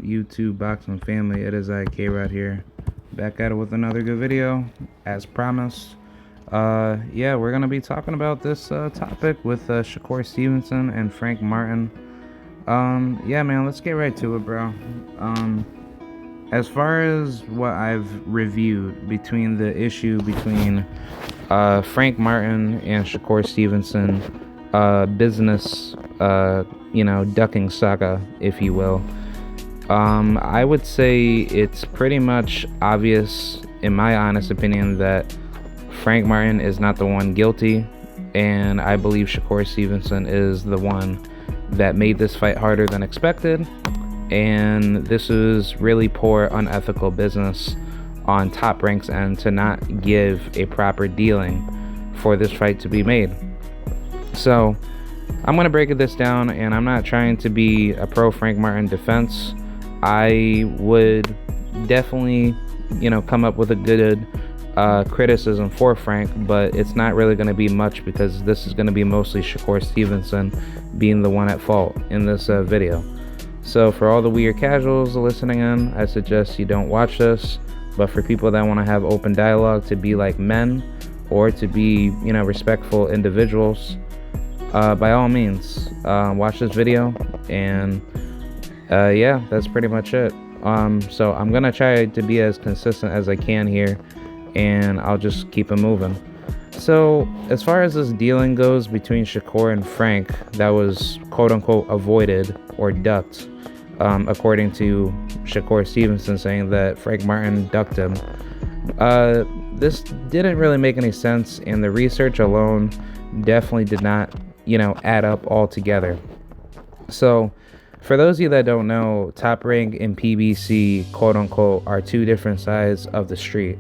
YouTube boxing family? It is K-Rod here, back at it with another good video, as promised. Yeah, we're gonna be talking about this topic with Shakur Stevenson and Frank Martin. Yeah, man, let's get right to it, bro. As far as what I've reviewed between the issue between Frank Martin and Shakur Stevenson, business, ducking saga, if you will. I would say it's pretty much obvious, in my honest opinion, that Frank Martin is not the one guilty, and I believe Shakur Stevenson is the one that made this fight harder than expected, and this is really poor, unethical business on Top Rank's end to not give a proper dealing for this fight to be made. So I'm going to break this down, and I'm not trying to be a pro Frank Martin defense. I would definitely, come up with a good criticism for Frank, but it's not really going to be much because this is going to be mostly Shakur Stevenson being the one at fault in this video. So for all the weird casuals listening in, I suggest you don't watch this. But for people that want to have open dialogue, to be like men, or to be, respectful individuals, by all means, watch this video. And yeah, that's pretty much it. So I'm gonna try to be as consistent as I can here, and I'll just keep it moving. So as far as this dealing goes between Shakur and Frank, that was quote unquote avoided or ducked, according to Shakur Stevenson saying that Frank Martin ducked him. This didn't really make any sense, and the research alone definitely did not, add up altogether. So for those of you that don't know, Top Rank and PBC, quote unquote, are two different sides of the street.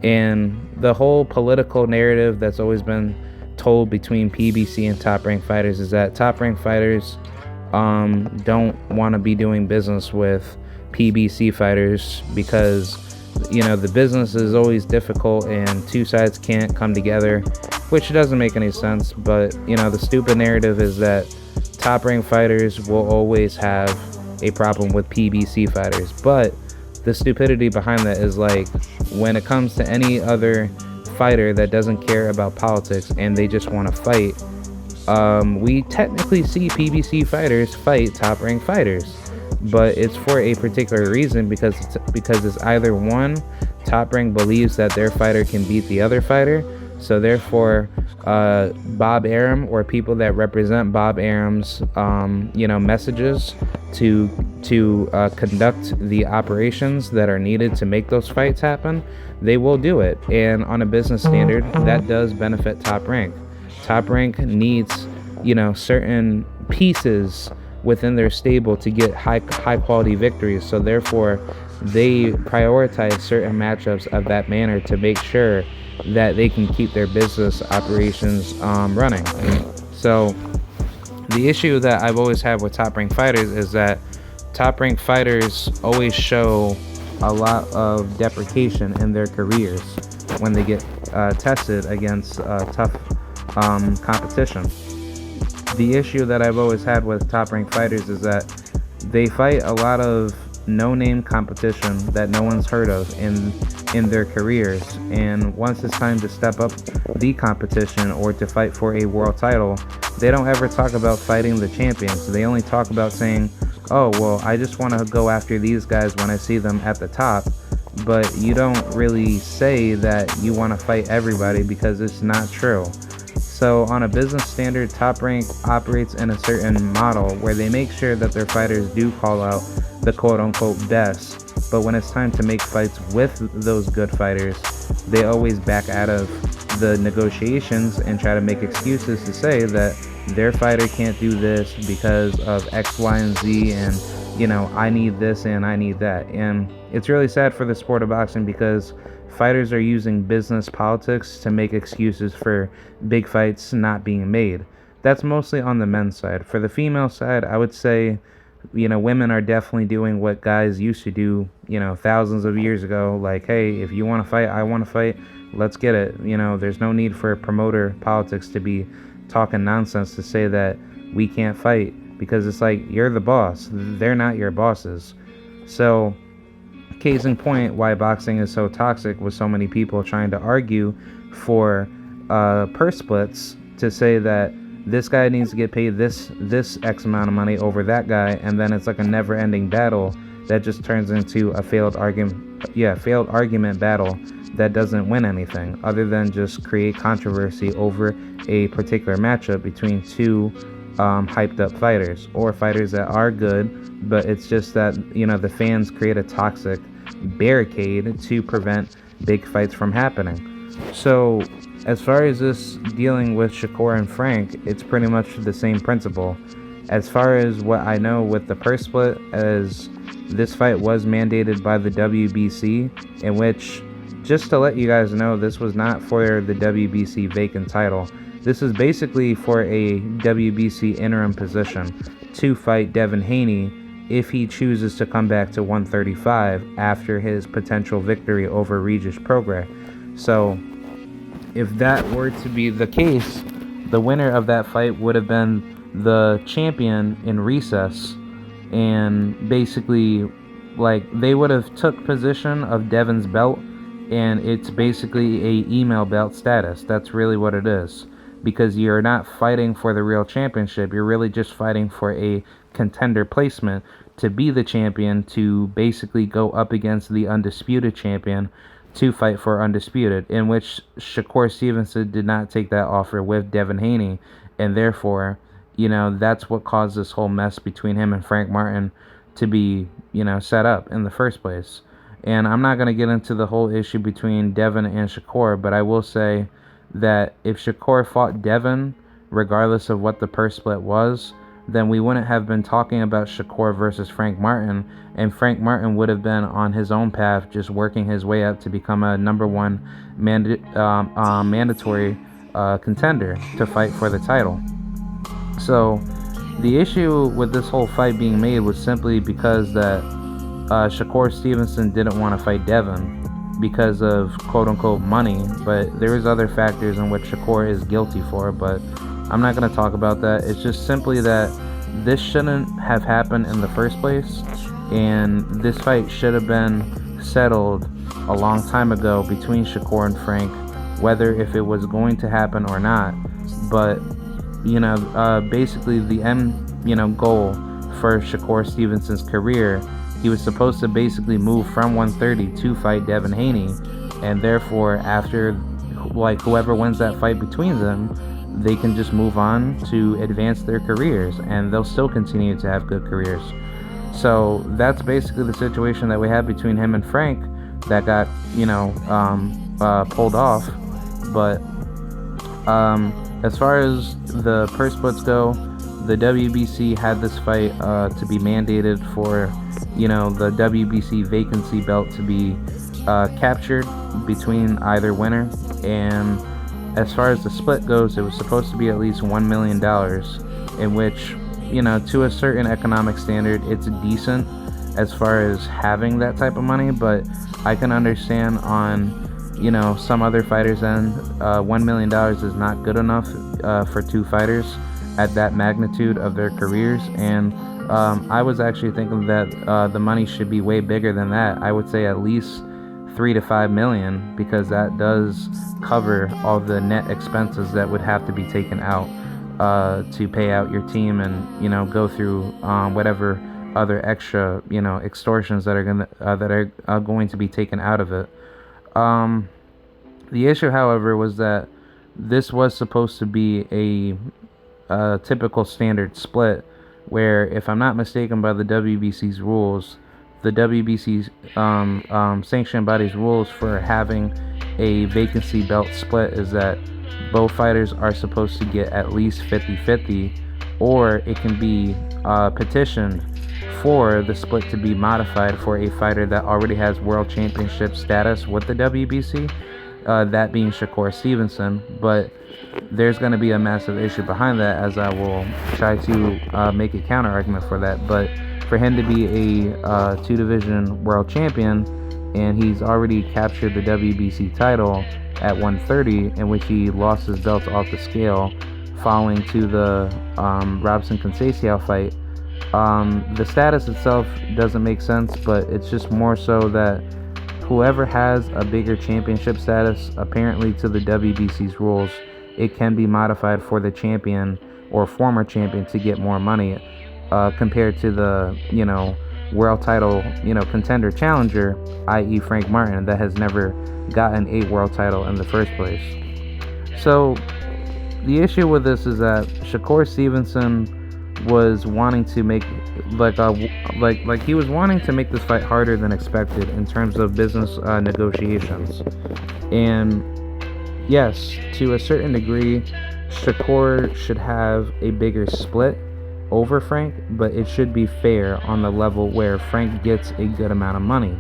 And the whole political narrative that's always been told between PBC and Top Rank fighters is that Top Rank fighters don't want to be doing business with PBC fighters because, the business is always difficult and two sides can't come together, which doesn't make any sense. But, the stupid narrative is that Top Rank fighters will always have a problem with PBC fighters. But the stupidity behind that is, like, when it comes to any other fighter that doesn't care about politics and they just want to fight, we technically see PBC fighters fight Top Rank fighters, but it's for a particular reason, because it's either one, Top Rank believes that their fighter can beat the other fighter, so therefore Bob Arum or people that represent Bob Arum's messages to conduct the operations that are needed to make those fights happen, they will do it. And on a business standard, that does benefit Top Rank. Top Rank needs, certain pieces within their stable to get high quality victories. So therefore, they prioritize certain matchups of that manner to make sure that they can keep their business operations running. So the issue that I've always had with Top Rank fighters is that Top Rank fighters always show a lot of deprecation in their careers when they get tested against tough competition. The issue that I've always had with Top Rank fighters is that they fight a lot of no-name competition that no one's heard of in their careers, and once it's time to step up the competition or to fight for a world title, they don't ever talk about fighting the champions. They only talk about saying, oh, well, I just want to go after these guys when I see them at the top. But you don't really say that you want to fight everybody, because it's not true. So on a business standard, Top Rank operates in a certain model where they make sure that their fighters do call out the quote-unquote best, but when it's time to make fights with those good fighters, they always back out of the negotiations and try to make excuses to say that their fighter can't do this because of X, Y, and Z, and I need this and I need that. And it's really sad for the sport of boxing, because fighters are using business politics to make excuses for big fights not being made. That's mostly on the men's side. For the female side, I would say, women are definitely doing what guys used to do, thousands of years ago. Like, hey, if you want to fight, I want to fight, let's get it. There's no need for promoter politics to be talking nonsense to say that we can't fight, because it's like, you're the boss. They're not your bosses. So, case in point, why boxing is so toxic with so many people trying to argue for purse splits to say that this guy needs to get paid this X amount of money over that guy, and then it's like a never-ending battle that just turns into a failed argument battle that doesn't win anything other than just create controversy over a particular matchup between two hyped up fighters or fighters that are good, but it's just that the fans create a toxic barricade to prevent big fights from happening. So as far as this dealing with Shakur and Frank, it's pretty much the same principle. As far as what I know with the purse split, as this fight was mandated by the WBC, in which, just to let you guys know, this was not for the WBC vacant title. This is basically for a WBC interim position to fight Devin Haney if he chooses to come back to 135 after his potential victory over Regis Prograis. So if that were to be the case, the winner of that fight would have been the champion in recess, and basically they would have took position of Devin's belt, and it's basically a email belt status. That's really what it is, because you're not fighting for the real championship. You're really just fighting for a contender placement to be the champion, to basically go up against the undisputed champion to fight for undisputed, in which Shakur Stevenson did not take that offer with Devin Haney, and therefore, that's what caused this whole mess between him and Frank Martin to be, set up in the first place. And I'm not going to get into the whole issue between Devin and Shakur, but I will say that if Shakur fought Devin, regardless of what the purse split was, then we wouldn't have been talking about Shakur versus Frank Martin, and Frank Martin would have been on his own path, just working his way up to become a number one mandatory contender to fight for the title. So the issue with this whole fight being made was simply because that Shakur Stevenson didn't want to fight Devin because of quote-unquote money, but there is other factors in which Shakur is guilty for, but I'm not going to talk about that. It's just simply that this shouldn't have happened in the first place, and this fight should have been settled a long time ago between Shakur and Frank, whether if it was going to happen or not. But basically the end goal for Shakur Stevenson's career, he was supposed to basically move from 130 to fight Devin Haney, and therefore after whoever wins that fight between them, they can just move on to advance their careers, and they'll still continue to have good careers. So that's basically the situation that we had between him and Frank that got pulled off. But as far as the purse splits go, the WBC had this fight to be mandated for the WBC vacancy belt to be captured between either winner, and as far as the split goes, it was supposed to be at least $1 million, in which, to a certain economic standard, it's decent as far as having that type of money, but I can understand on, some other fighters' end, $1 million is not good enough for two fighters at that magnitude of their careers, and I was actually thinking that the money should be way bigger than that. I would say at least $3 to $5 million, because that does cover all the net expenses that would have to be taken out to pay out your team, and go through whatever other extra extortions that are going to be taken out of it. The issue, however, was that this was supposed to be a typical standard split, where, if I'm not mistaken by the WBC's rules, the WBC's sanctioned body's rules for having a vacancy belt split is that both fighters are supposed to get at least 50-50, or it can be petitioned for the split to be modified for a fighter that already has world championship status with the WBC, that being Shakur Stevenson. But there's going to be a massive issue behind that, as I will try to make a counter argument for that. But for him to be a two-division world champion, and he's already captured the WBC title at 130, in which he lost his belts off the scale following to the Robson Conceição fight, The status itself doesn't make sense, but it's just more so that whoever has a bigger championship status, apparently to the WBC's rules, it can be modified for the champion or former champion to get more money compared to the, world title, contender challenger, i.e. Frank Martin, that has never gotten a world title in the first place. So the issue with this is that Shakur Stevenson was wanting to make he was wanting to make this fight harder than expected in terms of business negotiations. And yes, to a certain degree, Shakur should have a bigger split over Frank, but it should be fair on the level where Frank gets a good amount of money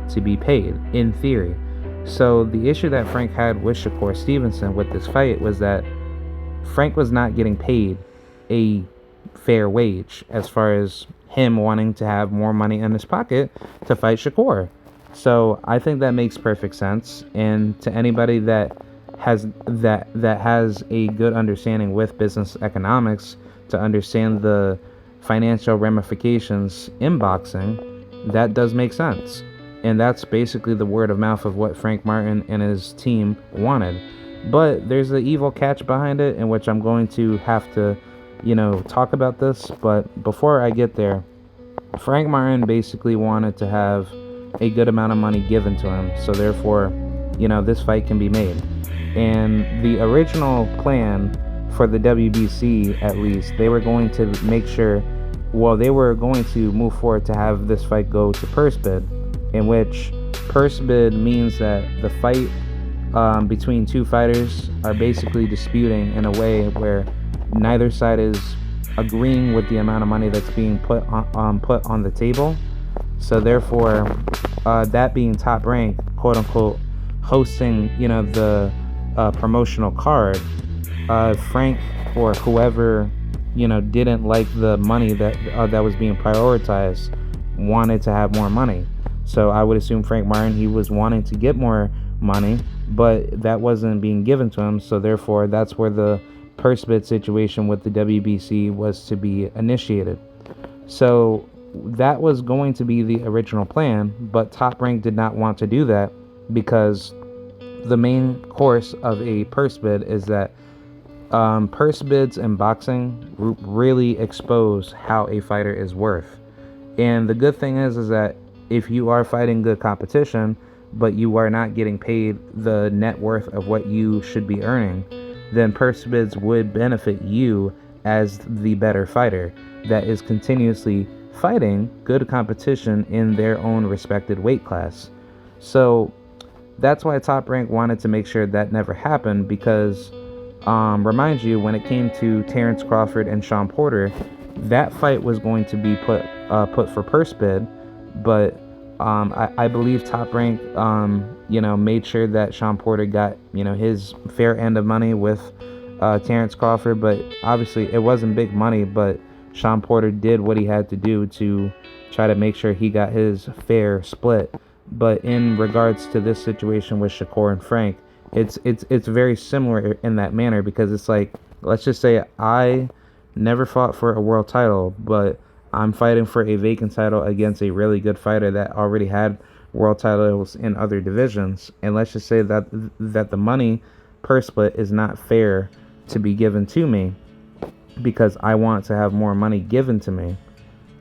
to be paid, in theory. So the issue that Frank had with Shakur Stevenson with this fight was that Frank was not getting paid a fair wage as far as him wanting to have more money in his pocket to fight Shakur. So I think that makes perfect sense, and to anybody that has a good understanding with business economics, to understand the financial ramifications in boxing, that does make sense. And that's basically the word of mouth of what Frank Martin and his team wanted. But there's an evil catch behind it, in which I'm going to have to talk about this. But before I get there, Frank Martin basically wanted to have a good amount of money given to him, so therefore this fight can be made. And the original plan for the WBC, at least, they were going to make sure, they were going to move forward to have this fight go to purse bid, in which purse bid means that the fight between two fighters are basically disputing in a way where neither side is agreeing with the amount of money that's being put on the table. So therefore, that being Top Rank, quote unquote, hosting the promotional card, Frank or whoever didn't like the money that was being prioritized wanted to have more money. So I would assume Frank Martin, he was wanting to get more money, but that wasn't being given to him. So therefore, that's where the purse bid situation with the WBC was to be initiated. So that was going to be the original plan, but Top Rank did not want to do that, because the main course of a purse bid is that purse bids in boxing really expose how a fighter is worth. And the good thing is that if you are fighting good competition, but you are not getting paid the net worth of what you should be earning, then purse bids would benefit you as the better fighter that is continuously fighting good competition in their own respected weight class. So that's why Top Rank wanted to make sure that never happened, because remind you, when it came to Terrence Crawford and Sean Porter, that fight was going to be put for purse bid, but I believe Top Rank made sure that Sean Porter got his fair end of money with Terrence Crawford. But obviously it wasn't big money, but Sean Porter did what he had to do to try to make sure he got his fair split. But in regards to this situation with Shakur and Frank, it's very similar in that manner, because it's like, let's just say I never fought for a world title, but I'm fighting for a vacant title against a really good fighter that already had world titles in other divisions. And let's just say that the money per split is not fair to be given to me, because I want to have more money given to me.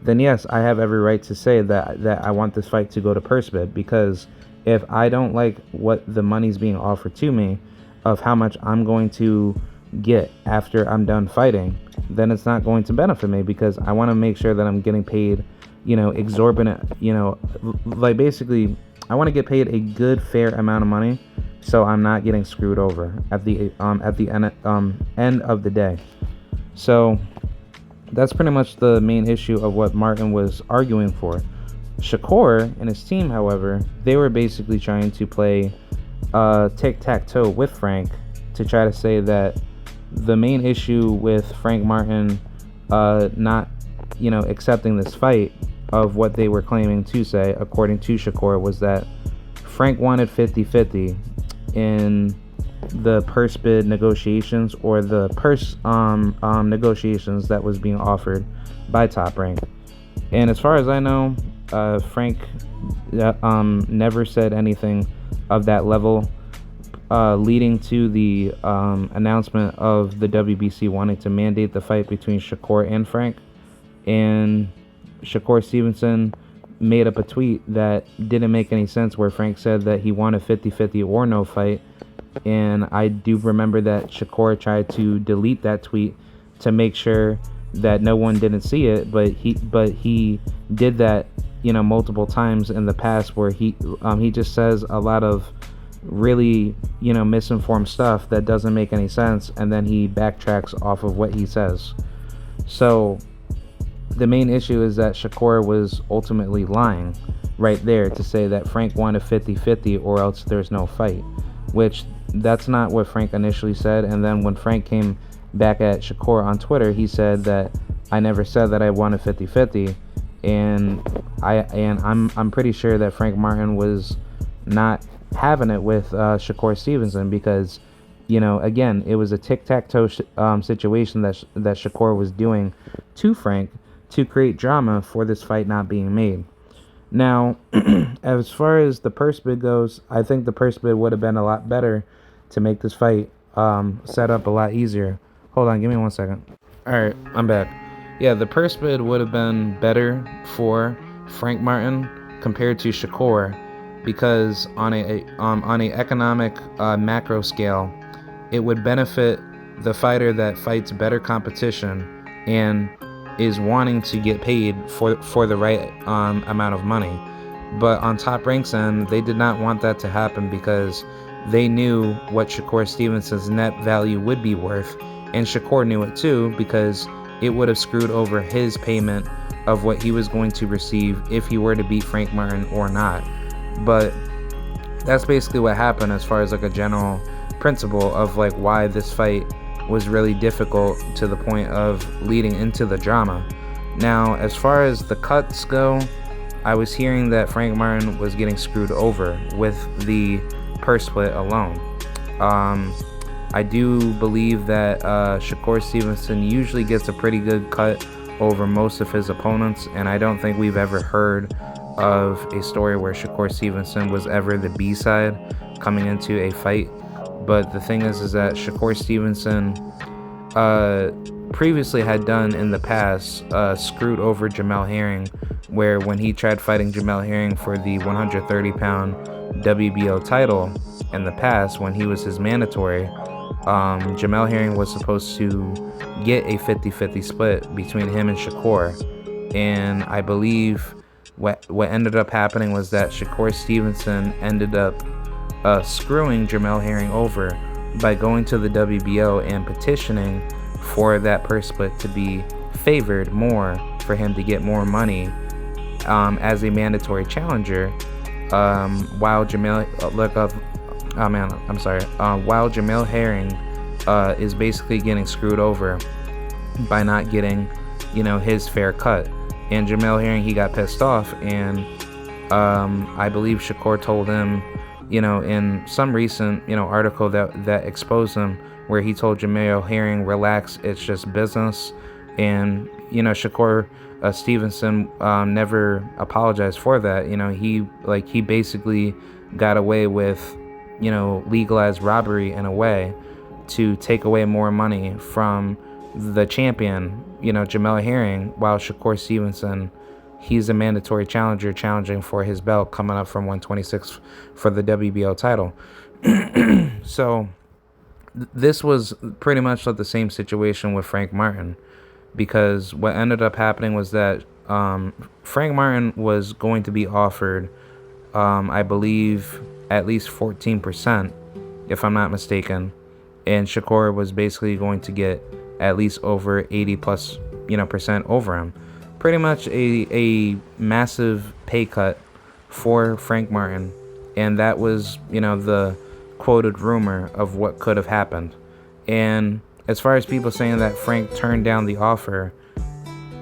Then yes, I have every right to say that I want this fight to go to purse bid, because if I don't like what the money's being offered to me, of how much I'm going to get after I'm done fighting, then it's not going to benefit me, because I want to make sure that I'm getting paid, exorbitant, basically I want to get paid a good fair amount of money, so I'm not getting screwed over at the end of the day. So that's pretty much the main issue of what Martin was arguing for. Shakur and his team, however, they were basically trying to play tic-tac-toe with Frank, to try to say that the main issue with Frank Martin not accepting this fight, of what they were claiming to say, according to Shakur, was that Frank wanted 50-50 in the purse bid negotiations, or the purse negotiations that was being offered by Top Rank. And as far as I know, Frank never said anything of that level, leading to the announcement of the WBC wanting to mandate the fight between Shakur and Frank. And Shakur Stevenson made up a tweet that didn't make any sense, where Frank said that he wanted 50-50 or no fight. And I do remember that Shakur tried to delete that tweet to make sure that no one didn't see it, but he did that, multiple times in the past, where he just says a lot of really, misinformed stuff that doesn't make any sense, and then he backtracks off of what he says. So the main issue is that Shakur was ultimately lying right there to say that Frank wanted 50-50 or else there's no fight, which that's not what Frank initially said. And then when Frank came back at Shakur on Twitter, he said that I never said that I wanted 50-50, and I'm pretty sure that Frank Martin was not having it with Shakur Stevenson, because again, it was a tic-tac-toe situation that Shakur was doing to Frank to create drama for this fight not being made. Now, as far as the purse bid goes, I think the purse bid would have been a lot better to make this fight set up a lot easier. Hold on, give me 1 second. Alright, I'm back. Yeah, the purse bid would have been better for Frank Martin compared to Shakur, because on a economic macro scale, it would benefit the fighter that fights better competition and is wanting to get paid for the right amount of money. But on Top Rank's end, they did not want that to happen, because they knew what Shakur Stevenson's net value would be worth, and Shakur knew it too, because it would have screwed over his payment of what he was going to receive if he were to beat Frank Martin or not. But that's basically what happened, as far as like a general principle of like why this fight was really difficult to the point of leading into the drama. Now, as far as the cuts go, I was hearing that Frank Martin was getting screwed over with the purse split alone. I do believe that Shakur Stevenson usually gets a pretty good cut over most of his opponents, and I don't think we've ever heard of a story where Shakur Stevenson was ever the B-side coming into a fight. But the thing is that Shakur Stevenson previously had done in the past screwed over Jamel Herring, where when he tried fighting Jamel Herring for the 130-pound WBO title in the past, when he was his mandatory, Jamel Herring was supposed to get a 50-50 split between him and Shakur. And I believe what ended up happening was that Shakur Stevenson ended up screwing Jamel Herring over by going to the WBO and petitioning for that purse split to be favored more, for him to get more money as a mandatory challenger, while Jamel Herring is basically getting screwed over by not getting his fair cut. And Jamel Herring, he got pissed off, and I believe Shakur told him, in some recent article that exposed him, where he told Jamel Herring, relax, it's just business. And Shakur Stevenson never apologized for that. He basically got away with legalized robbery in a way to take away more money from the champion, Jamel Herring, while Shakur Stevenson, he's a mandatory challenger challenging for his belt coming up from 126 for the WBO title. So this was pretty much like the same situation with Frank Martin, because what ended up happening was that Frank Martin was going to be offered, I believe, at least 14%, if I'm not mistaken, and Shakur was basically going to get at least over 80 plus percent over him. Pretty much a massive pay cut for Frank Martin, and that was the quoted rumor of what could have happened. And as far as people saying that Frank turned down the offer,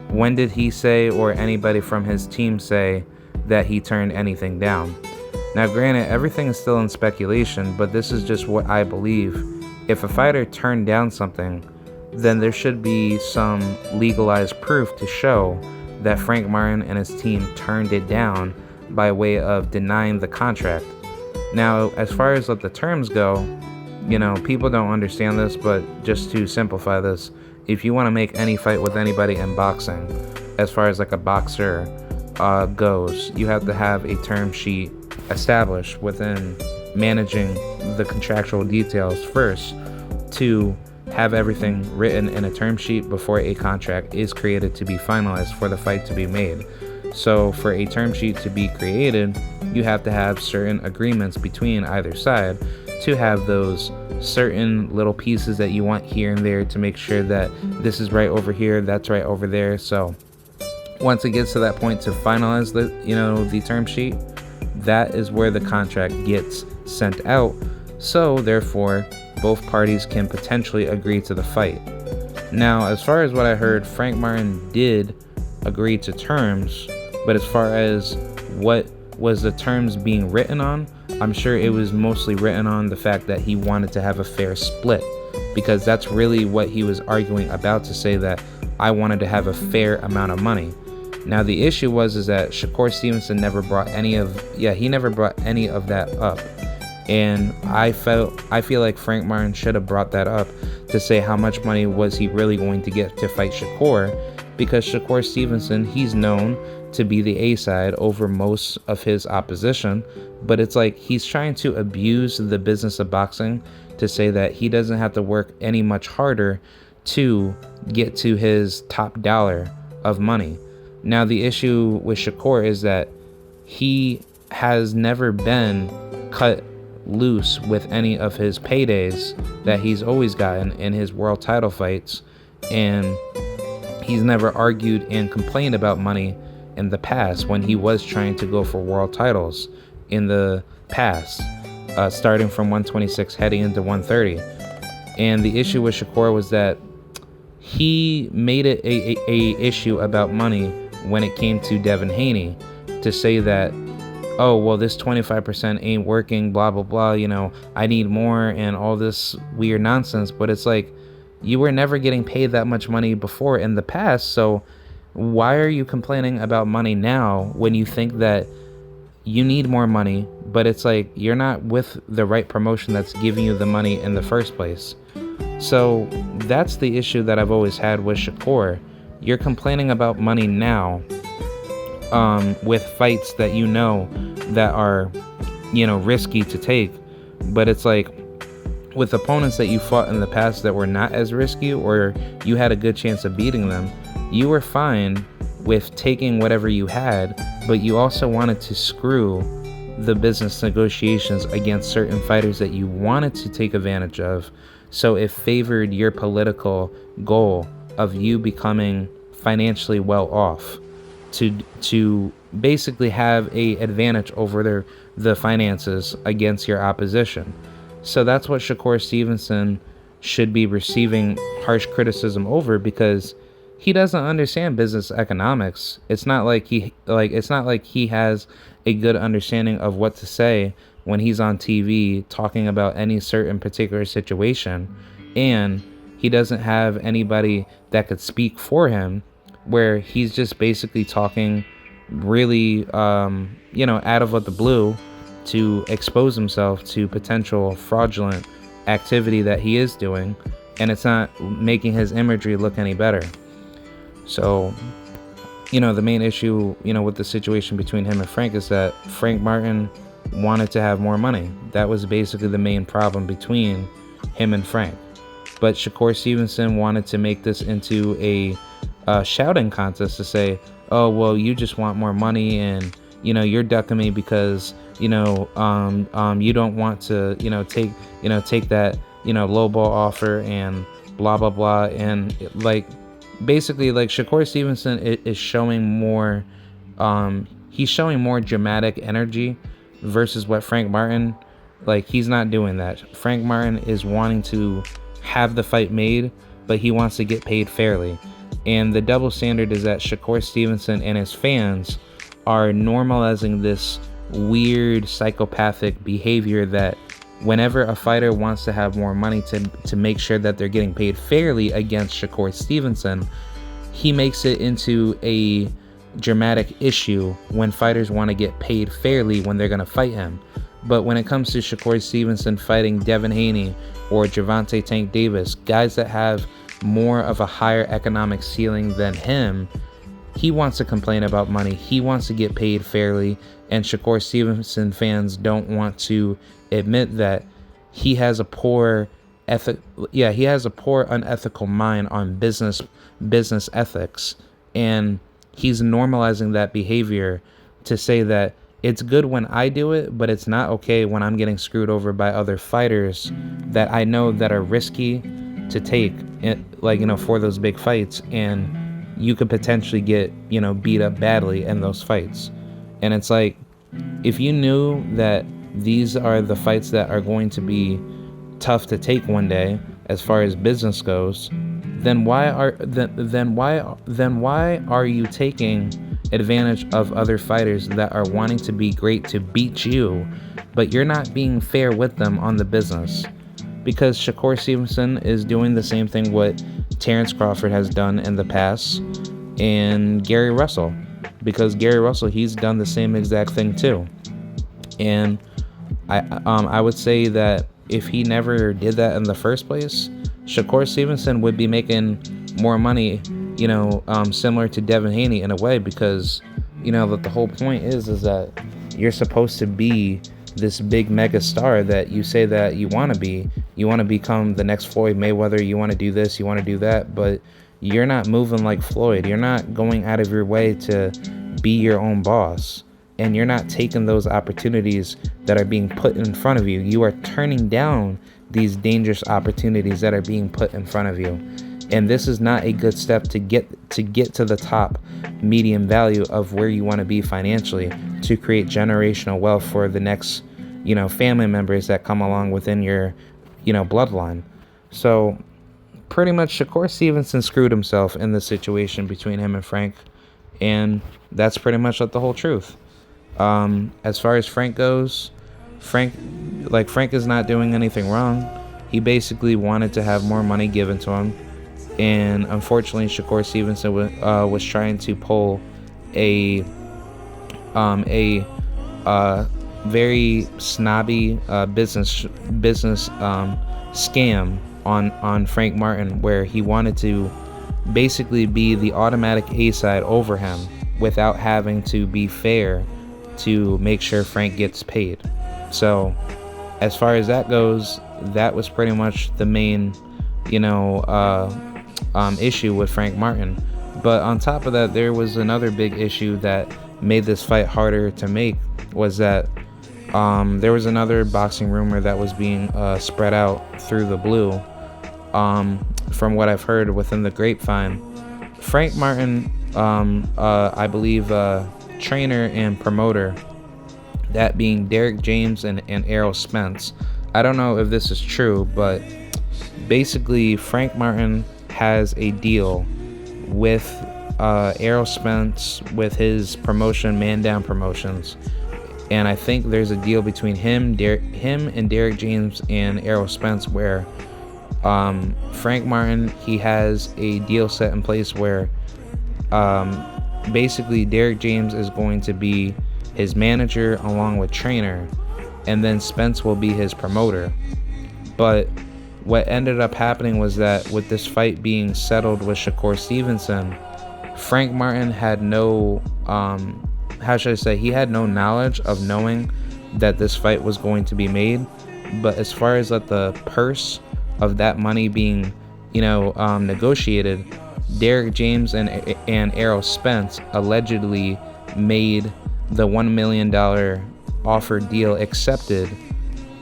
when did he say, or anybody from his team say, that he turned anything down? Now granted, everything is still in speculation, but this is just what I believe. If a fighter turned down something, then there should be some legalized proof to show that Frank Martin and his team turned it down by way of denying the contract. Now, as far as what the terms go, people don't understand this, but just to simplify this, if you want to make any fight with anybody in boxing, as far as like a boxer goes, you have to have a term sheet established within managing the contractual details first to have everything written in a term sheet before a contract is created to be finalized for the fight to be made. So for a term sheet to be created, you have to have certain agreements between either side to have those certain little pieces that you want here and there to make sure that this is right over here, that's right over there. So once it gets to that point to finalize the term sheet, that is where the contract gets sent out. So therefore, both parties can potentially agree to the fight. Now, as far as what I heard, Frank Martin did agree to terms, but as far as what was the terms being written on, I'm sure it was mostly written on the fact that he wanted to have a fair split, because that's really what he was arguing about, to say that I wanted to have a fair amount of money. Now the issue is that Shakur Stevenson never brought any of that up. And I feel like Frank Martin should have brought that up to say how much money was he really going to get to fight Shakur, because Shakur Stevenson, he's known to be the A-side over most of his opposition, but it's like he's trying to abuse the business of boxing to say that he doesn't have to work any much harder to get to his top dollar of money. Now the issue with Shakur is that he has never been cut loose with any of his paydays that he's always gotten in his world title fights, and he's never argued and complained about money in the past when he was trying to go for world titles in the past, starting from 126 heading into 130. And the issue with Shakur was that he made it a issue about money when it came to Devin Haney, to say that, oh, well, this 25% ain't working, blah, blah, blah, I need more, and all this weird nonsense. But it's like, you were never getting paid that much money before in the past, so why are you complaining about money now when you think that you need more money, but it's like you're not with the right promotion that's giving you the money in the first place? So that's the issue that I've always had with Shakur. You're complaining about money now, with fights that that are risky to take, but it's like with opponents that you fought in the past that were not as risky, or you had a good chance of beating them, you were fine with taking whatever you had, but you also wanted to screw the business negotiations against certain fighters that you wanted to take advantage of, so it favored your political goal of you becoming financially well off, to basically have a advantage over the finances against your opposition. So that's what Shakur Stevenson should be receiving harsh criticism over, because he doesn't understand business economics. It's not like he has a good understanding of what to say when he's on TV talking about any certain particular situation, and he doesn't have anybody that could speak for him, where he's just basically talking really out of the blue to expose himself to potential fraudulent activity that he is doing, and it's not making his imagery look any better. So the main issue with the situation between him and Frank is that Frank Martin wanted to have more money. That was basically the main problem between him and Frank. But Shakur Stevenson wanted to make this into a shouting contest to say, oh, well, you just want more money, and you're ducking me because you don't want to take that lowball offer and blah blah blah. And basically Shakur Stevenson is showing more he's showing more dramatic energy versus what Frank Martin, he's not doing that. Frank Martin is wanting to have the fight made, but he wants to get paid fairly. And the double standard is that Shakur Stevenson and his fans are normalizing this weird psychopathic behavior that whenever a fighter wants to have more money to make sure that they're getting paid fairly against Shakur Stevenson, he makes it into a dramatic issue when fighters want to get paid fairly when they're going to fight him. But when it comes to Shakur Stevenson fighting Devin Haney or Gervonta Tank Davis, guys that have more of a higher economic ceiling than him, he wants to complain about money. He wants to get paid fairly, and Shakur Stevenson fans don't want to admit that he has a poor unethical mind on business ethics, and he's normalizing that behavior to say that it's good when I do it, but it's not okay when I'm getting screwed over by other fighters that I know that are risky to take, for those big fights, and you could potentially get, beat up badly in those fights. And it's like, if you knew that these are the fights that are going to be tough to take one day as far as business goes, then why are you taking advantage of other fighters that are wanting to be great to beat you, but you're not being fair with them on the business? Because Shakur Stevenson is doing the same thing what Terrence Crawford has done in the past, and Gary Russell, because Gary Russell, he's done the same exact thing too. And I would say that if he never did that in the first place, Shakur Stevenson would be making more money, similar to Devin Haney in a way, because that the whole point is that you're supposed to be this big mega star that you say that you want to be. You want to become the next Floyd Mayweather. You want to do this, you want to do that, but you're not moving like Floyd. You're not going out of your way to be your own boss, and you're not taking those opportunities that are being put in front of you. You are turning down these dangerous opportunities that are being put in front of you. And this is not a good step to get to the top medium value of where you want to be financially, to create generational wealth for the next, family members that come along within your, bloodline. So pretty much Shakur Stevenson screwed himself in the situation between him and Frank. And that's pretty much the whole truth. As far as Frank goes, Frank is not doing anything wrong. He basically wanted to have more money given to him, and unfortunately Shakur Stevenson was trying to pull a very snobby business scam on Frank Martin, where he wanted to basically be the automatic A-side over him without having to be fair to make sure Frank gets paid. So as far as that goes, that was pretty much the main issue with Frank Martin. But on top of that, there was another big issue that made this fight harder to make, was that there was another boxing rumor that was being spread out through the blue. From what I've heard within the grapevine, Frank Martin, I believe, trainer and promoter, that being Derek James and Errol Spence. I don't know if this is true, but basically Frank Martin has a deal with Errol Spence with his promotion, Man Down Promotions, and I think there's a deal between him and Derek James and Errol Spence where Frank Martin, he has a deal set in place where basically Derek James is going to be his manager along with trainer, and then Spence will be his promoter. But what ended up happening was that with this fight being settled with Shakur Stevenson, Frank Martin had no he had no knowledge of knowing that this fight was going to be made. But as far as the purse of that money being negotiated, Derek James and Errol Spence allegedly made the $1 million offer deal accepted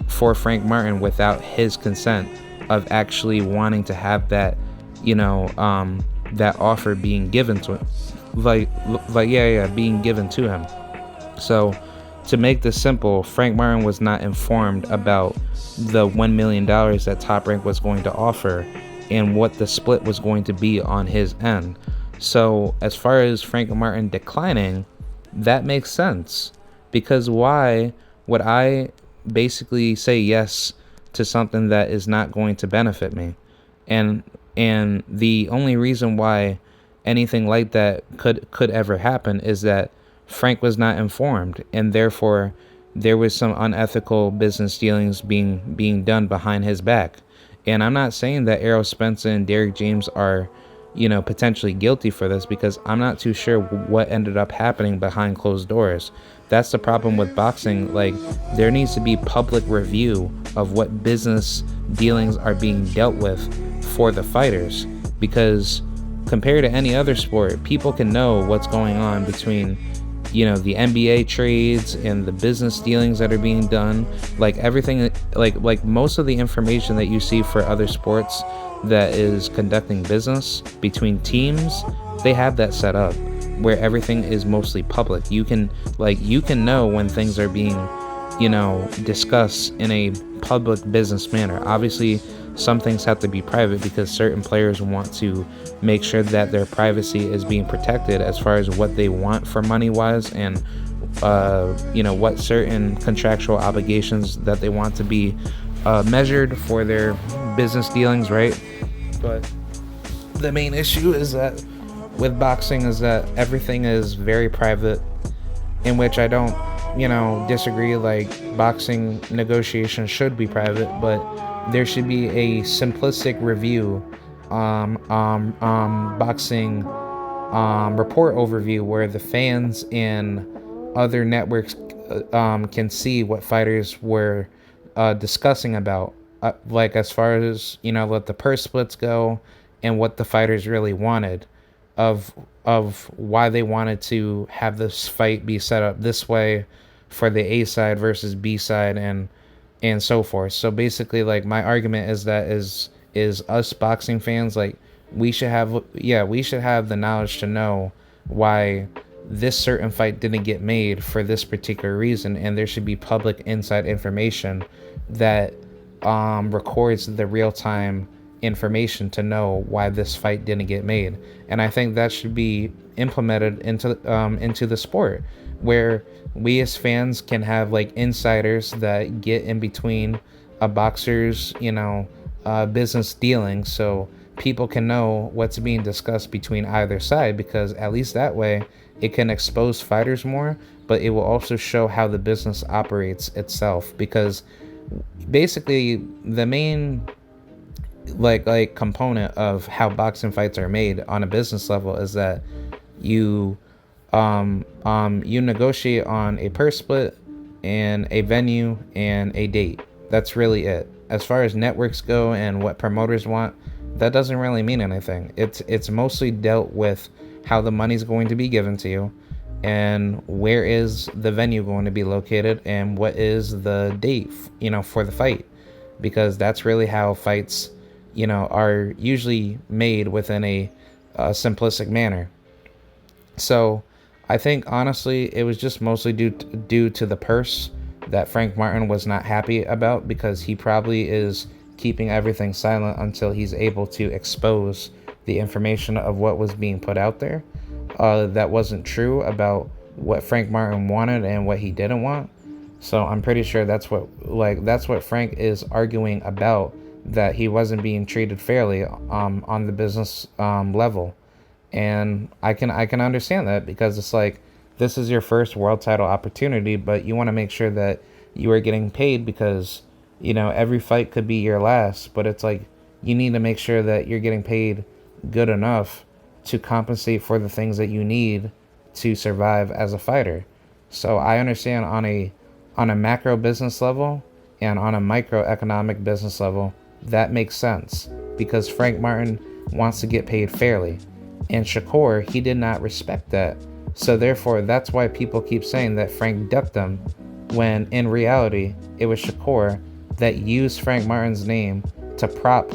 for Frank Martin without his consent of actually wanting to have that, that offer being given to him, being given to him. So to make this simple, Frank Martin was not informed about the $1 million that Top Rank was going to offer and what the split was going to be on his end. So as far as Frank Martin declining, that makes sense, because why would I basically say yes to something that is not going to benefit me? And the only reason why anything like that could ever happen is that Frank was not informed, and therefore there was some unethical business dealings being done behind his back. And I'm not saying that Errol Spence and Derrick James are, potentially guilty for this, because I'm not too sure what ended up happening behind closed doors. That's the problem with boxing. Like, there needs to be public review of what business dealings are being dealt with for the fighters, because compared to any other sport, people can know what's going on between the NBA trades and the business dealings that are being done. Like everything, like most of the information that you see for other sports that is conducting business between teams, they have that set up where everything is mostly public. You can know when things are being discussed in a public business manner. Obviously some things have to be private because certain players want to make sure that their privacy is being protected as far as what they want for money wise, and what certain contractual obligations that they want to be measured for their business dealings, right? But the main issue is that with boxing is that everything is very private, in which I don't disagree. Like, boxing negotiations should be private, but there should be a simplistic review, boxing report overview, where the fans and other networks can see what fighters were discussing about, like as far as let the purse splits go, and what the fighters really wanted, of why they wanted to have this fight be set up this way for the A side versus B side, and so forth. So basically, like, my argument is that is us boxing fans, like, we should have the knowledge to know why this certain fight didn't get made for this particular reason, and there should be public inside information that records the real-time information to know why this fight didn't get made. And I think that should be implemented into the sport, where we as fans can have like insiders that get in between a boxer's business dealings, so people can know what's being discussed between either side, because at least that way it can expose fighters more, but it will also show how the business operates itself. Because basically the main like component of how boxing fights are made on a business level is that you negotiate on a purse split and a venue and a date. That's really it. As far as networks go and what promoters want, that doesn't really mean anything. It's mostly dealt with how the money's going to be given to you, and where is the venue going to be located, and what is the date for the fight, because that's really how fights are usually made within a simplistic manner. So I think honestly it was just mostly due to the purse that Frank Martin was not happy about, because he probably is keeping everything silent until he's able to expose the information of what was being put out there that wasn't true about what Frank Martin wanted and what he didn't want. So I'm pretty sure that's what Frank is arguing about, that he wasn't being treated fairly on the business level. And I can understand that, because it's like, this is your first world title opportunity, but you want to make sure that you are getting paid, because every fight could be your last, but it's like, you need to make sure that you're getting paid good enough to compensate for the things that you need to survive as a fighter. So I understand on a macro business level and on a microeconomic business level, that makes sense, because Frank Martin wants to get paid fairly, and Shakur, he did not respect that. So therefore, that's why people keep saying that Frank ducked him, when in reality it was Shakur that used Frank Martin's name to prop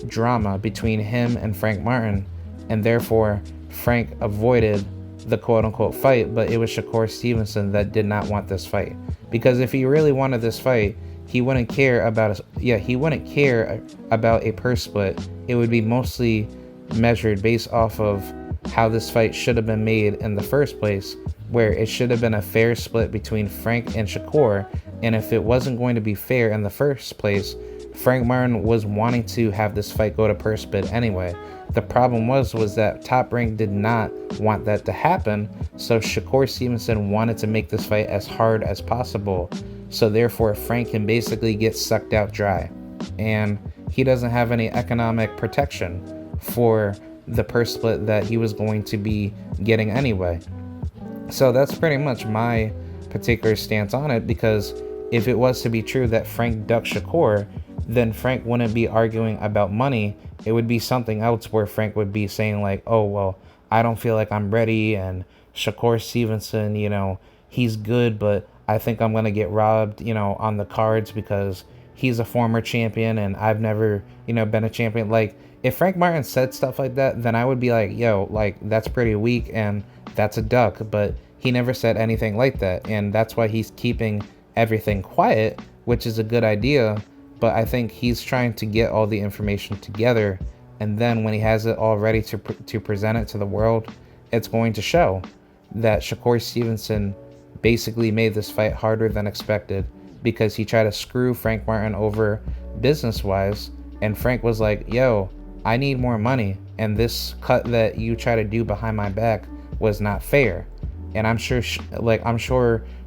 drama between him and Frank Martin, and therefore Frank avoided the quote-unquote fight, but it was Shakur Stevenson that did not want this fight. Because if he really wanted this fight, he wouldn't care about a purse split. It would be mostly measured based off of how this fight should have been made in the first place, where it should have been a fair split between Frank and Shakur. And if it wasn't going to be fair in the first place, Frank Martin was wanting to have this fight go to purse bid anyway. The problem was that Top Rank did not want that to happen, so Shakur Stevenson wanted to make this fight as hard as possible. So therefore, Frank can basically get sucked out dry, and he doesn't have any economic protection for the purse split that he was going to be getting anyway. So that's pretty much my particular stance on it, because if it was to be true that Frank ducked Shakur, then Frank wouldn't be arguing about money. It would be something else where Frank would be saying like, oh, well, I don't feel like I'm ready, and Shakur Stevenson, he's good, but I think I'm going to get robbed, on the cards because he's a former champion and I've never, been a champion. Like, if Frank Martin said stuff like that, then I would be like, yo, like, that's pretty weak and that's a duck. But he never said anything like that, and that's why he's keeping everything quiet, which is a good idea. But I think he's trying to get all the information together, and then when he has it all ready to present it to the world, it's going to show that Shakur Stevenson basically made this fight harder than expected, because he tried to screw Frank Martin over business-wise, and Frank was like, yo, I need more money, and this cut that you try to do behind my back was not fair. And I'm sure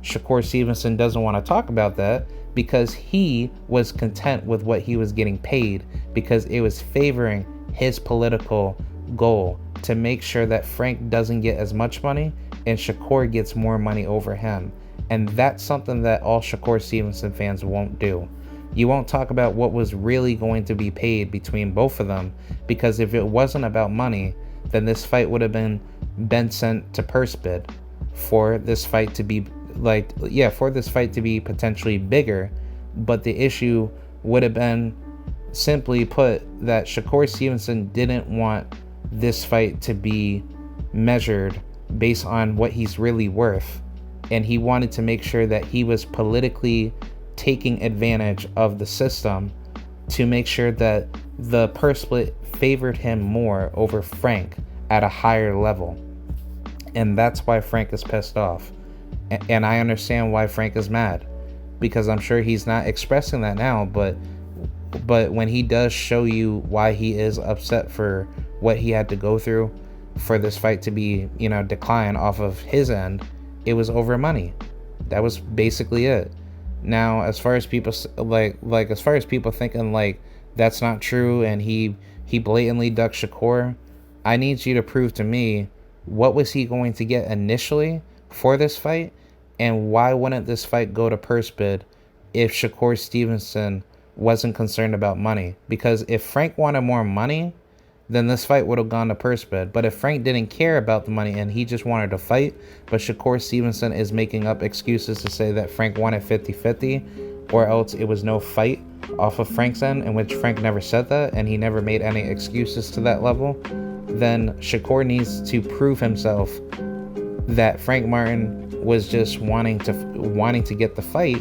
Shakur Stevenson doesn't want to talk about that, because he was content with what he was getting paid, because it was favoring his political goal to make sure that Frank doesn't get as much money and Shakur gets more money over him. And that's something that all Shakur Stevenson fans won't do. You won't talk about what was really going to be paid between both of them, because if it wasn't about money, then this fight would have been sent to purse bid for this fight to be potentially bigger. But the issue would have been, simply put, that Shakur Stevenson didn't want this fight to be measured based on what he's really worth, and he wanted to make sure that he was politically taking advantage of the system to make sure that the purse split favored him more over Frank at a higher level. And that's why Frank is pissed off. And I understand why Frank is mad, because I'm sure he's not expressing that now, but when he does show you why he is upset for what he had to go through for this fight to be, decline off of his end, it was over money. That was basically it. Now, as far as people as far as people thinking like that's not true and he blatantly ducked Shakur, I need you to prove to me, what was he going to get initially for this fight, and why wouldn't this fight go to purse bid if Shakur Stevenson wasn't concerned about money? Because if Frank wanted more money, then this fight would have gone to purse bid. But if Frank didn't care about the money and he just wanted to fight, but Shakur Stevenson is making up excuses to say that Frank wanted 50-50, or else it was no fight off of Frank's end, in which Frank never said that and he never made any excuses to that level, then Shakur needs to prove himself that Frank Martin was just wanting to get the fight,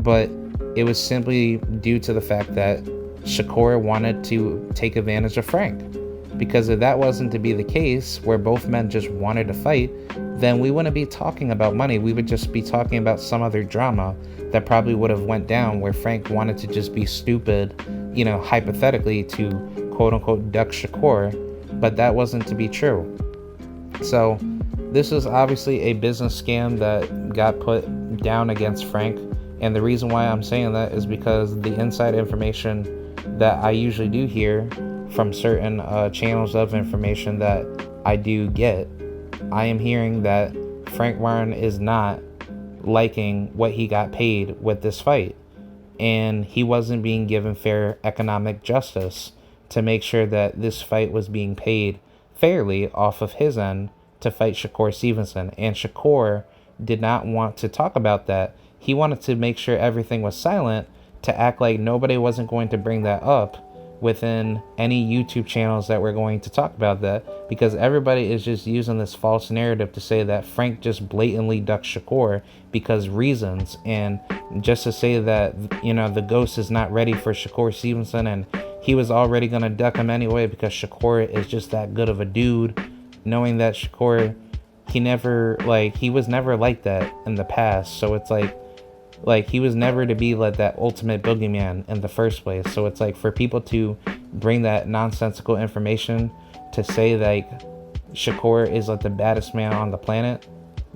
but it was simply due to the fact that Shakur wanted to take advantage of Frank. Because if that wasn't to be the case, where both men just wanted to fight, then we wouldn't be talking about money. We would just be talking about some other drama that probably would have went down, where Frank wanted to just be stupid, hypothetically, to quote unquote duck Shakur, but that wasn't to be true. So this is obviously a business scam that got put down against Frank. And the reason why I'm saying that is because the inside information that I usually do hear from certain channels of information that I do get, I am hearing that Frank Martin is not liking what he got paid with this fight, and he wasn't being given fair economic justice to make sure that this fight was being paid fairly off of his end to fight Shakur Stevenson. And Shakur did not want to talk about that. He wanted to make sure everything was silent, to act like nobody wasn't going to bring that up within any YouTube channels that were going to talk about that, because everybody is just using this false narrative to say that Frank just blatantly ducked Shakur because reasons, and just to say that, the ghost is not ready for Shakur Stevenson and he was already going to duck him anyway because Shakur is just that good of a dude, knowing that Shakur, he was never like that in the past. So it's like Like, he was never to be like that ultimate boogeyman in the first place. So it's like, for people to bring that nonsensical information to say like Shakur is like the baddest man on the planet,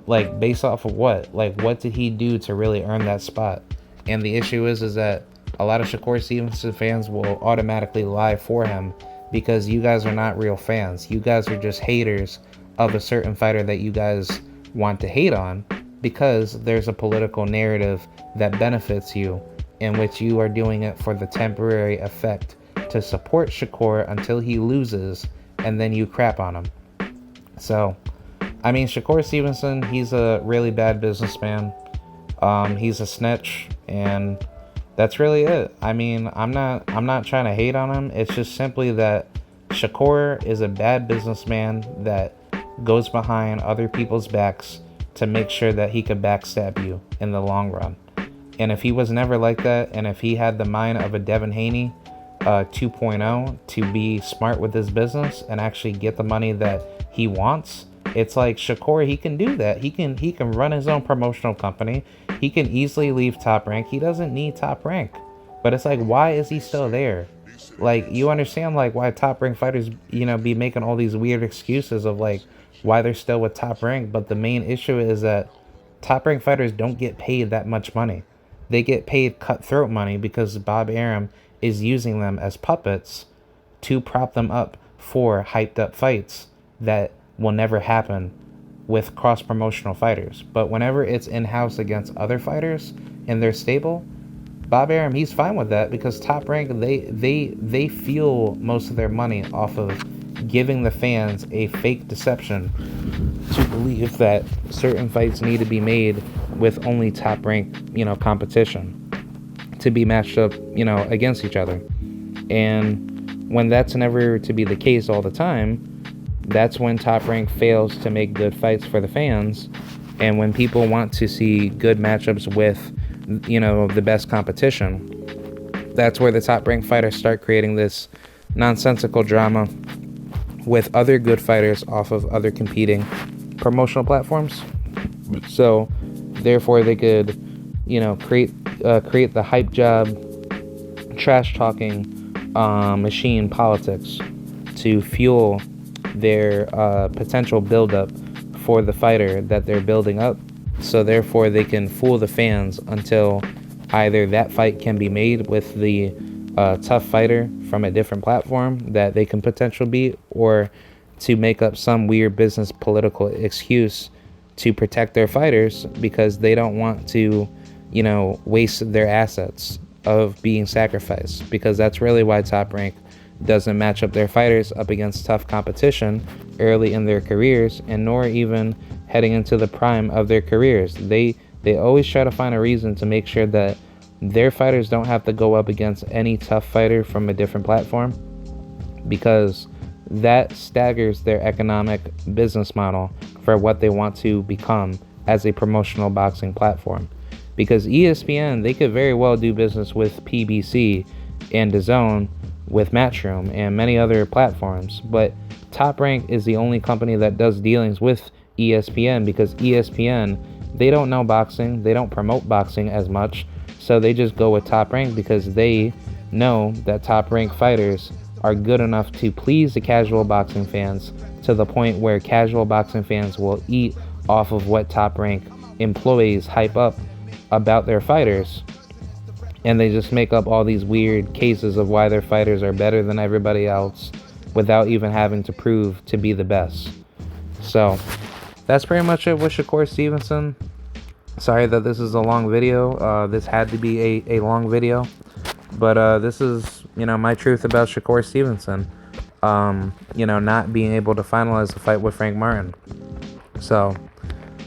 like, based off of what? Like, what did he do to really earn that spot? And the issue is that a lot of Shakur Stevenson fans will automatically lie for him, because you guys are not real fans. You guys are just haters of a certain fighter that you guys want to hate on, because there's a political narrative that benefits you, in which you are doing it for the temporary effect to support Shakur until he loses, and then you crap on him. So, I mean, Shakur Stevenson, he's a really bad businessman. He's a snitch, and that's really it. I mean, I'm not trying to hate on him. It's just simply that Shakur is a bad businessman that goes behind other people's backs to make sure that he could backstab you in the long run. And if he was never like that, and if he had the mind of a Devin Haney 2.0 to be smart with his business and actually get the money that he wants, it's like Shakur, he can do that. He can run his own promotional company. He can easily leave Top Rank. He doesn't need Top Rank. But it's like, why is he still there? Like, you understand like why Top Rank fighters, be making all these weird excuses of like why they're still with Top Rank, but the main issue is that Top Rank fighters don't get paid that much money. They get paid cutthroat money because Bob Arum is using them as puppets to prop them up for hyped up fights that will never happen with cross-promotional fighters. But whenever it's in-house against other fighters in their stable, Bob Arum, he's fine with that, because Top Rank, they fuel most of their money off of giving the fans a fake deception to believe that certain fights need to be made with only Top Rank, competition to be matched up, against each other. And when that's never to be the case all the time, that's when Top Rank fails to make good fights for the fans. And when people want to see good matchups with, the best competition, that's where the Top Rank fighters start creating this nonsensical drama with other good fighters off of other competing promotional platforms. So therefore they could, create the hype job, trash talking, machine politics to fuel their potential buildup for the fighter that they're building up. So therefore they can fool the fans until either that fight can be made with the tough fighter from a different platform that they can potentially beat, or to make up some weird business political excuse to protect their fighters, because they don't want to, waste their assets of being sacrificed, because that's really why Top Rank doesn't match up their fighters up against tough competition early in their careers, and nor even heading into the prime of their careers. They always try to find a reason to make sure that their fighters don't have to go up against any tough fighter from a different platform, because that staggers their economic business model for what they want to become as a promotional boxing platform. Because ESPN, they could very well do business with PBC and DAZN, with Matchroom and many other platforms, but Top Rank is the only company that does dealings with ESPN, because ESPN, they don't know boxing, they don't promote boxing as much, so they just go with Top Rank because they know that Top Rank fighters are good enough to please the casual boxing fans, to the point where casual boxing fans will eat off of what Top Rank employees hype up about their fighters. And they just make up all these weird cases of why their fighters are better than everybody else without even having to prove to be the best. So that's pretty much it with Shakur Stevenson. Sorry that this is a long video. This had to be a long video. But this is, my truth about Shakur Stevenson. Not being able to finalize the fight with Frank Martin. So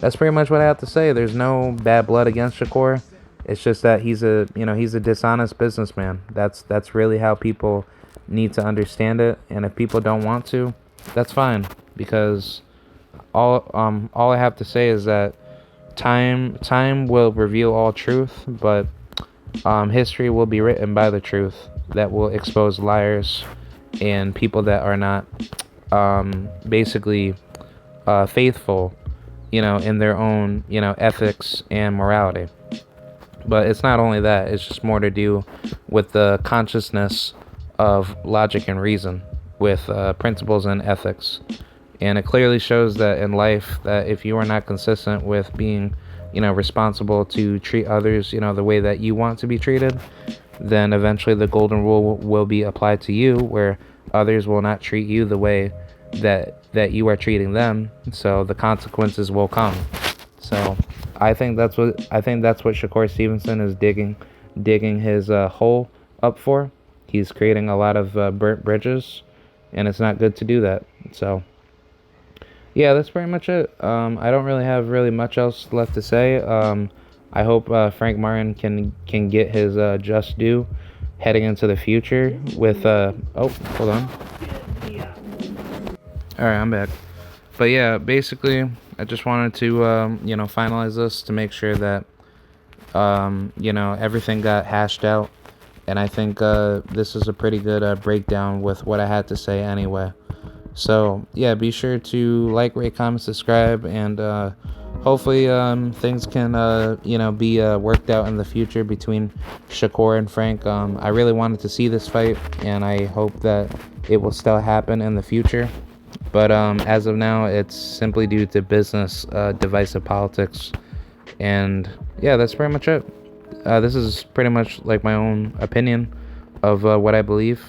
that's pretty much what I have to say. There's no bad blood against Shakur. It's just that he's a dishonest businessman. That's really how people need to understand it. And if people don't want to, that's fine, because all I have to say is that time will reveal all truth, but history will be written by the truth that will expose liars and people that are not basically faithful, in their own ethics and morality. But it's not only that, it's just more to do with the consciousness of logic and reason, with principles and ethics. And it clearly shows that in life, that if you are not consistent with being, responsible to treat others, the way that you want to be treated, then eventually the golden rule will be applied to you, where others will not treat you the way that you are treating them. So the consequences will come. So I think that's what Shakur Stevenson is digging his hole up for. He's creating a lot of burnt bridges, and it's not good to do that. So yeah, that's pretty much it. I don't really have much else left to say. I hope Frank Martin can get his just due heading into the future with oh, hold on. All right, I'm back. But yeah, basically, I just wanted to finalize this to make sure that everything got hashed out, and I think this is a pretty good breakdown with what I had to say anyway. So yeah, be sure to like, rate, comment, subscribe, and hopefully things can be worked out in the future between Shakur and Frank. I really wanted to see this fight, and I hope that it will still happen in the future. But as of now, it's simply due to business, divisive politics, and yeah, that's pretty much it. This is pretty much like my own opinion of what I believe,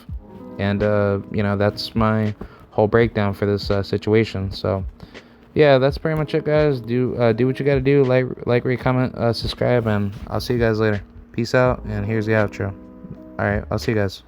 and that's my whole breakdown for this situation. So yeah, that's pretty much it, guys. Do what you gotta do. Like, rate, comment, subscribe, and I'll see you guys later. Peace out, and here's the outro. All right, I'll see you guys.